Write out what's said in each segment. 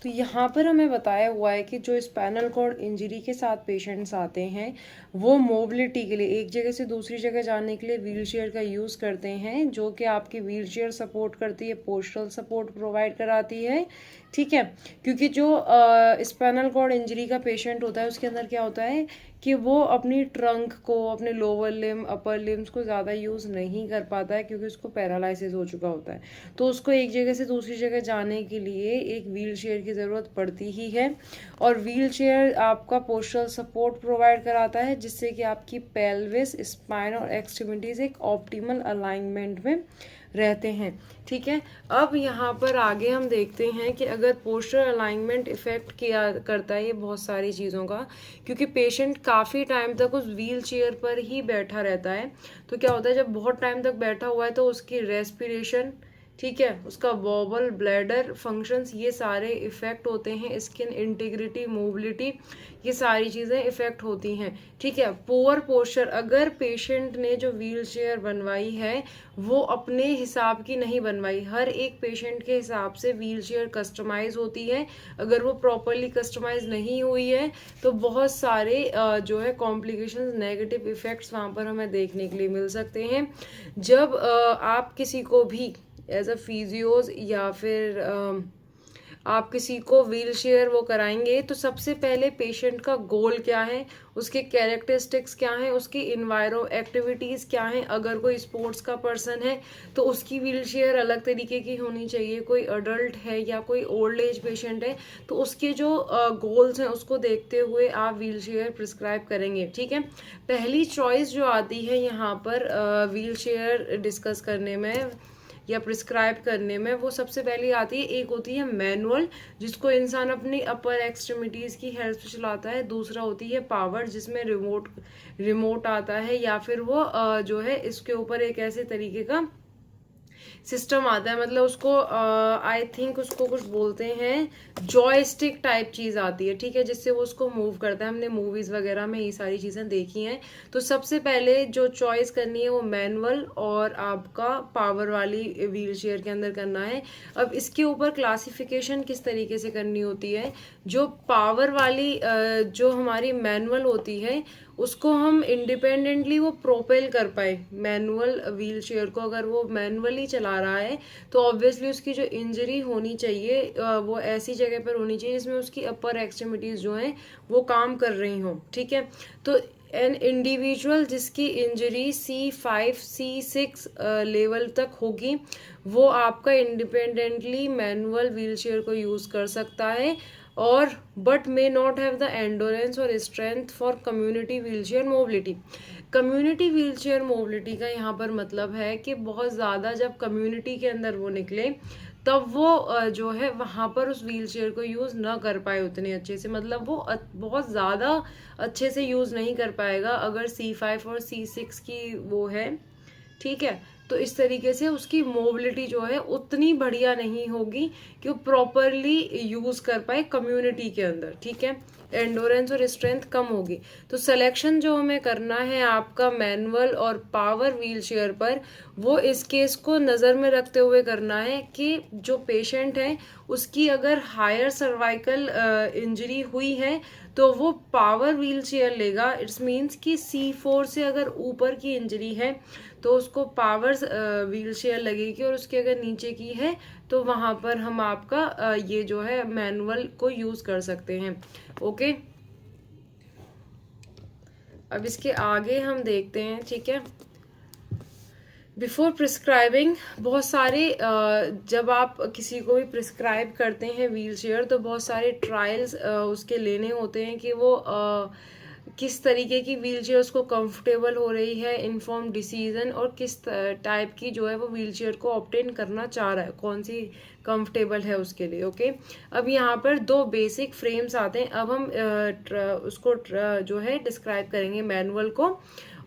तो यहाँ पर हमें बताया हुआ है कि जो स्पाइनल कॉर्ड इंजरी के साथ पेशेंट्स आते हैं वो मोबिलिटी के लिए एक जगह से दूसरी जगह जाने के लिए व्हील चेयर का यूज़ करते हैं, जो कि आपकी व्हील चेयर सपोर्ट करती है, पोस्टरल सपोर्ट प्रोवाइड कराती है। ठीक है, क्योंकि जो स्पाइनल कॉर्ड इंजरी का पेशेंट होता है उसके अंदर क्या होता है कि वो अपनी ट्रंक को, अपने लोअर लिम अपर लिम्स को ज़्यादा यूज़ नहीं कर पाता है क्योंकि उसको पैरालिसिस हो चुका होता है। तो उसको एक जगह से दूसरी जगह जाने के लिए एक व्हील चेयर की ज़रूरत पड़ती ही है। और व्हील चेयर आपका पोस्टरल सपोर्ट प्रोवाइड कराता है जिससे कि आपकी पेल्विस, स्पाइन और एक्सट्रीमिटीज़ एक ऑप्टिमल अलाइनमेंट में रहते हैं। ठीक है, अब यहाँ पर आगे हम देखते हैं कि अगर पोस्चर अलाइनमेंट इफेक्ट किया करता है ये बहुत सारी चीज़ों का, क्योंकि पेशेंट काफ़ी टाइम तक उस व्हील चेयर पर ही बैठा रहता है। तो क्या होता है, जब बहुत टाइम तक बैठा हुआ है तो उसकी रेस्पिरेशन, ठीक है, उसका वॉबल, ब्लैडर फंक्शंस, ये सारे इफेक्ट होते हैं। स्किन इंटीग्रिटी, मोबिलिटी, ये सारी चीज़ें इफेक्ट होती हैं। ठीक है, पुअर पोस्चर, अगर पेशेंट ने जो व्हील चेयर बनवाई है वो अपने हिसाब की नहीं बनवाई, हर एक पेशेंट के हिसाब से व्हील चेयर कस्टमाइज होती है। अगर वो प्रॉपरली कस्टमाइज नहीं हुई है तो बहुत सारे जो है कॉम्प्लिकेशंस, नेगेटिव इफेक्ट्स वहाँ पर हमें देखने के लिए मिल सकते हैं। जब आप किसी को भी एज अ फिजियोज या फिर आप किसी को व्हील चेयर वो कराएंगे तो सबसे पहले पेशेंट का गोल क्या है, उसके कैरेक्टरिस्टिक्स क्या हैं, उसकी इन्वायरो एक्टिविटीज़ क्या हैं। अगर कोई स्पोर्ट्स का पर्सन है तो उसकी व्हील चेयर अलग तरीके की होनी चाहिए। कोई अडल्ट है या कोई ओल्ड एज पेशेंट है तो उसके जो गोल्स हैं उसको देखते हुए आप व्हील चेयर प्रिस्क्राइब करेंगे। ठीक है, पहली चॉइस जो आती है यहाँ पर व्हील चेयर डिस्कस करने में या प्रिस्क्राइब करने में, वो सबसे पहले आती है, एक होती है मैनुअल जिसको इंसान अपनी अपर एक्सट्रीमिटीज़ की हेल्प से चलाता है। दूसरा होती है पावर जिसमें रिमोट आता है, या फिर वो जो है इसके ऊपर एक ऐसे तरीके का सिस्टम आता है, मतलब उसको आई थिंक उसको कुछ बोलते हैं, जॉयस्टिक टाइप चीज आती है। ठीक है, जिससे वो उसको मूव करता है। हमने मूवीज वगैरह में ये सारी चीजें देखी हैं। तो सबसे पहले जो चॉइस करनी है वो मैनुअल और आपका पावर वाली व्हील चेयर के अंदर करना है। अब इसके ऊपर क्लासिफिकेशन किस तरीके से करनी होती है, जो पावर वाली जो हमारी मैनुअल होती है उसको हम इंडिपेंडेंटली वो प्रोपेल कर पाए। मैनुअल व्हील चेयर को अगर वो मैनुअली चला रहा है तो ऑब्वियसली उसकी जो इंजरी होनी चाहिए वो ऐसी जगह पर होनी चाहिए जिसमें उसकी अपर एक्सट्रीमिटीज जो हैं वो काम कर रही हों। ठीक है, तो एन इंडिविजुअल जिसकी इंजरी C5 C6 लेवल तक होगी वो आपका इंडिपेंडेंटली मैनुअल व्हील चेयर को यूज कर सकता है, और but may not have the endurance और strength for community wheelchair mobility. Community wheelchair mobility का यहाँ पर मतलब है कि बहुत ज़्यादा जब कम्युनिटी के अंदर वो निकले तब वो जो है वहाँ पर उस व्हील चेयर को यूज़ ना कर पाए उतने अच्छे से, मतलब वो बहुत ज़्यादा अच्छे से यूज़ नहीं कर पाएगा अगर C5 और C6 की वो है। ठीक है, तो इस तरीके से उसकी मोबिलिटी जो है उतनी बढ़िया नहीं होगी कि वो प्रॉपरली यूज कर पाए कम्युनिटी के अंदर। ठीक है, एंडोरेंस और स्ट्रेंथ कम होगी। तो सिलेक्शन जो हमें करना है आपका मैनुअल और पावर व्हील चेयर पर, वो इस केस को नज़र में रखते हुए करना है कि जो पेशेंट है उसकी अगर हायर सर्वाइकल इंजरी हुई है तो वो पावर व्हील चेयर लेगा। इट्स मीन्स कि C4 से अगर ऊपर की इंजरी है तो उसको पावर व्हील चेयर लगेगी, और उसके अगर नीचे की है तो वहां पर हम आपका ये जो है मैनुअल को यूज कर सकते हैं। ओके, अब इसके आगे हम देखते हैं। ठीक है, बिफोर प्रिस्क्राइबिंग बहुत सारे जब आप किसी को भी प्रिस्क्राइब करते हैं व्हील चेयर तो बहुत सारे ट्रायल्स उसके लेने होते हैं कि वो किस तरीके की व्हील चेयर उसको कंफर्टेबल हो रही है, इन्फॉर्म डिसीजन, और किस टाइप की जो है वो व्हील चेयर को ऑब्टेन करना चाह रहा है, कौन सी कंफर्टेबल है उसके लिए। ओके, अब यहाँ पर दो बेसिक फ्रेम्स आते हैं। अब हम उसको जो है डिस्क्राइब करेंगे, मैनुअल को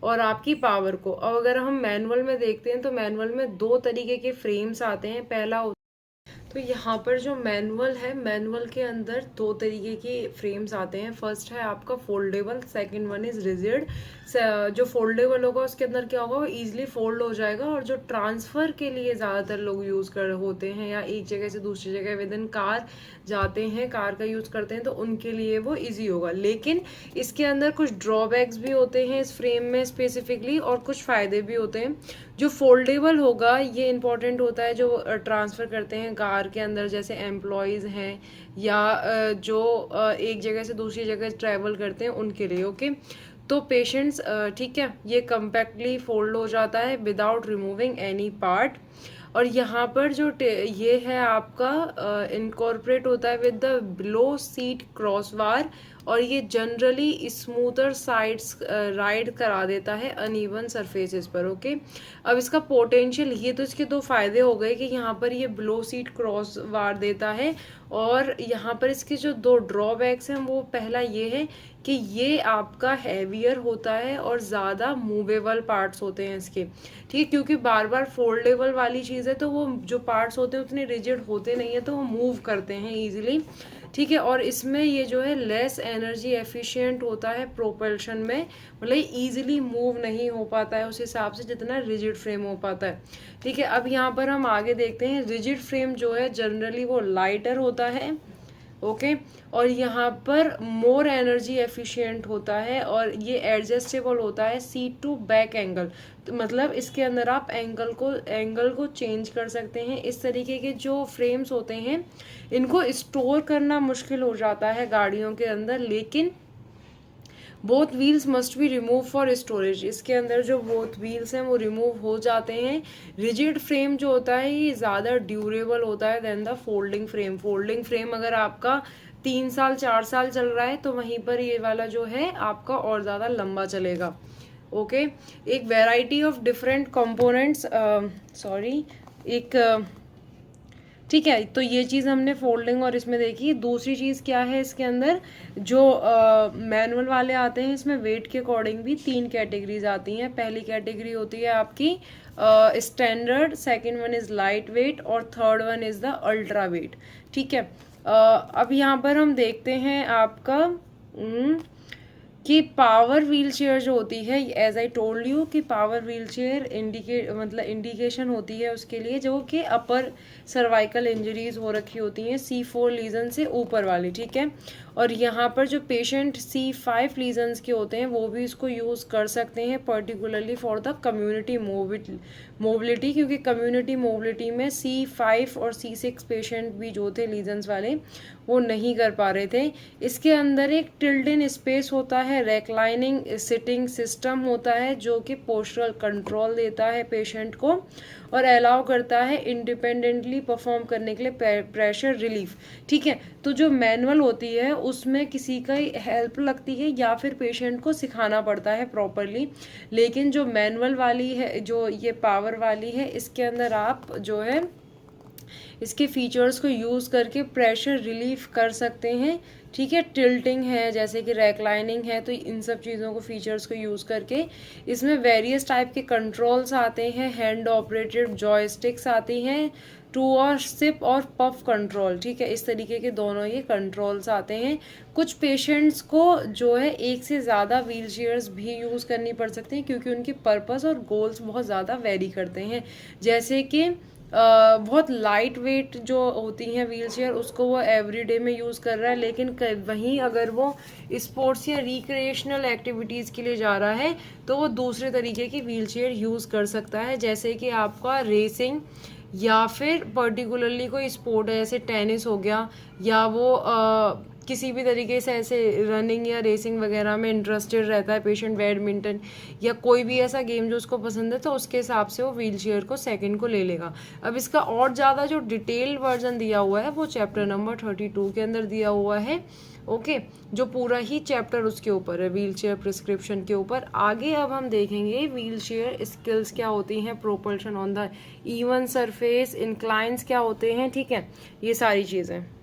और आपकी पावर को। अब अगर हम मैनुअल में देखते हैं तो मैनुअल में दो तरीके के फ्रेम्स आते हैं। पहला तो यहाँ पर जो मैनुअल है, मैनुअल के अंदर दो तरीके के फ्रेम्स आते हैं। फर्स्ट है आपका foldable, second one is rigid. जो फोल्डेबल होगा उसके अंदर क्या होगा, वो इजीली फोल्ड हो जाएगा, और जो ट्रांसफर के लिए ज़्यादातर लोग यूज़ कर होते हैं या एक जगह से दूसरी जगह विद इन कार जाते हैं, कार का यूज़ करते हैं, तो उनके लिए वो ईजी होगा। लेकिन इसके अंदर कुछ ड्रॉबैक्स भी होते हैं इस फ्रेम में स्पेसिफिकली, और कुछ फ़ायदे भी होते हैं। जो फोल्डेबल होगा ये इंपॉर्टेंट होता है जो ट्रांसफ़र करते हैं कार के अंदर, जैसे एम्प्लॉयज़ हैं या जो एक जगह से दूसरी जगह ट्रैवल करते हैं उनके लिए। ओके, तो पेशेंट्स, ठीक है, ये कम्पैक्टली फोल्ड हो जाता है विदाउट रिमूविंग एनी पार्ट। और यहाँ पर जो ये है आपका इनकॉर्पोरेट होता है with the below seat crossbar, और ये जनरली स्मूथर साइड्स राइड करा देता है अनइवन सरफेसेस पर। ओके, अब इसका पोटेंशियल, ये तो इसके दो फायदे हो गए कि यहाँ पर ये बिलो सीट क्रॉस बार देता है, और यहाँ पर इसके जो दो ड्रॉबैक्स हैं वो पहला ये है कि ये आपका हैवियर होता है और ज़्यादा मूवेबल पार्ट्स होते हैं इसके, ठीक है, क्योंकि बार बार फोल्डेबल वाली चीज़ है तो वो जो पार्ट्स होते हैं उतने रिजिड होते नहीं है, तो वो मूव करते हैं ईजिली, ठीक है। और इसमें ये जो है लेस एनर्जी एफिशिएंट होता है प्रोपल्शन में, मतलब ईजिली मूव नहीं हो पाता है उस हिसाब से जितना रिजिड फ्रेम हो पाता है, ठीक है। अब यहाँ पर हम आगे देखते हैं, रिजिड फ्रेम जो है जनरली वो लाइटर होता है, ओके, और यहाँ पर मोर एनर्जी एफिशिएंट होता है, और ये एडजस्टेबल होता है सीट टू बैक एंगल, तो मतलब इसके अंदर आप एंगल को चेंज कर सकते हैं। इस तरीके के जो फ्रेम्स होते हैं इनको स्टोर करना मुश्किल हो जाता है गाड़ियों के अंदर, लेकिन both wheels must be remove for storage, इसके अंदर जो बोथ व्हील्स हैं वो रिमूव हो जाते हैं। रिजिड फ्रेम जो होता है ये ज़्यादा ड्यूरेबल होता है than the folding frame. Folding frame अगर आपका 3 साल 4 साल चल रहा है तो वहीं पर ये वाला जो है आपका और ज़्यादा लंबा चलेगा। ओके, एक वेराइटी ऑफ डिफरेंट कंपोनेंट्स, ठीक है, तो ये चीज़ हमने फोल्डिंग और इसमें देखी। दूसरी चीज़ क्या है, इसके अंदर जो मैनुअल वाले आते हैं इसमें वेट के अकॉर्डिंग भी 3 कैटेगरीज आती हैं। पहली कैटेगरी होती है आपकी standard, second one is light weight, और third one is the ultra weight, ठीक है। अब यहाँ पर हम देखते हैं आपका कि पावर व्हील चेयर जो होती है, एज आई टोल्ड यू कि पावर व्हील चेयर इंडिकेशन होती है उसके लिए जो कि अपर सर्वाइकल इंजरीज हो रखी होती हैं C4 लीजन से ऊपर वाली, ठीक है। और यहाँ पर जो पेशेंट C5 लीजन्स के होते हैं वो भी इसको यूज़ कर सकते हैं, particularly for the community mobility, क्योंकि कम्युनिटी मोबिलिटी में C5 और C6 पेशेंट भी जो थे लीजन्स वाले वो नहीं कर पा रहे थे। इसके अंदर एक टिल्ट इन स्पेस होता है, रेक्लाइनिंग सिटिंग सिस्टम होता है जो कि पोस्चरल कंट्रोल देता है पेशेंट को और अलाउ करता है इंडिपेंडेंटली परफॉर्म करने के लिए प्रेशर रिलीफ, ठीक है। तो जो मैनुअल होती है उसमें किसी का हेल्प लगती है या फिर पेशेंट को सिखाना पड़ता है प्रॉपरली, लेकिन जो मैनुअल वाली है, जो ये पावर वाली है, इसके अंदर आप जो है इसके फीचर्स को यूज़ करके प्रेशर रिलीफ कर सकते हैं, ठीक है। टिल्टिंग है, जैसे कि रेक्लाइनिंग है, तो इन सब चीज़ों को फीचर्स को यूज़ करके इसमें वेरियस टाइप के कंट्रोल्स आते हैं, हैंड ऑपरेटेड जॉयस्टिक्स आती हैं, टू और सिप और पफ कंट्रोल, ठीक है। इस तरीके के दोनों ये कंट्रोल्स आते हैं। कुछ पेशेंट्स को जो है एक से ज़्यादा व्हील चेयर्स भी यूज़ करनी पड़ सकती हैं क्योंकि उनके पर्पस और गोल्स बहुत ज़्यादा वेरी करते हैं, जैसे कि बहुत लाइट वेट जो होती हैं व्हील चेयर उसको वो एवरीडे में यूज़ कर रहा है, लेकिन वहीं अगर वो स्पोर्ट्स या रिक्रिएशनल एक्टिविटीज़ के लिए जा रहा है तो वो दूसरे तरीके की व्हील चेयर यूज़ कर सकता है, जैसे कि आपका रेसिंग या फिर पर्टिकुलरली कोई स्पोर्ट है जैसे टेनिस हो गया, या वो किसी भी तरीके से ऐसे रनिंग या रेसिंग वगैरह में इंटरेस्टेड रहता है पेशेंट, बैडमिंटन या कोई भी ऐसा गेम जो उसको पसंद है, तो उसके हिसाब से वो व्हील चेयर को सेकंड को ले लेगा। अब इसका और ज़्यादा जो डिटेल वर्जन दिया हुआ है वो चैप्टर नंबर 32 के अंदर दिया हुआ है, ओके, जो पूरा ही चैप्टर उसके ऊपर है, व्हील चेयर प्रिस्क्रिप्शन के ऊपर। आगे अब हम देखेंगे व्हील चेयर स्किल्स क्या होती हैं, propulsion on the even surface, inclines क्या होते हैं, ठीक है, ये सारी चीज़ें।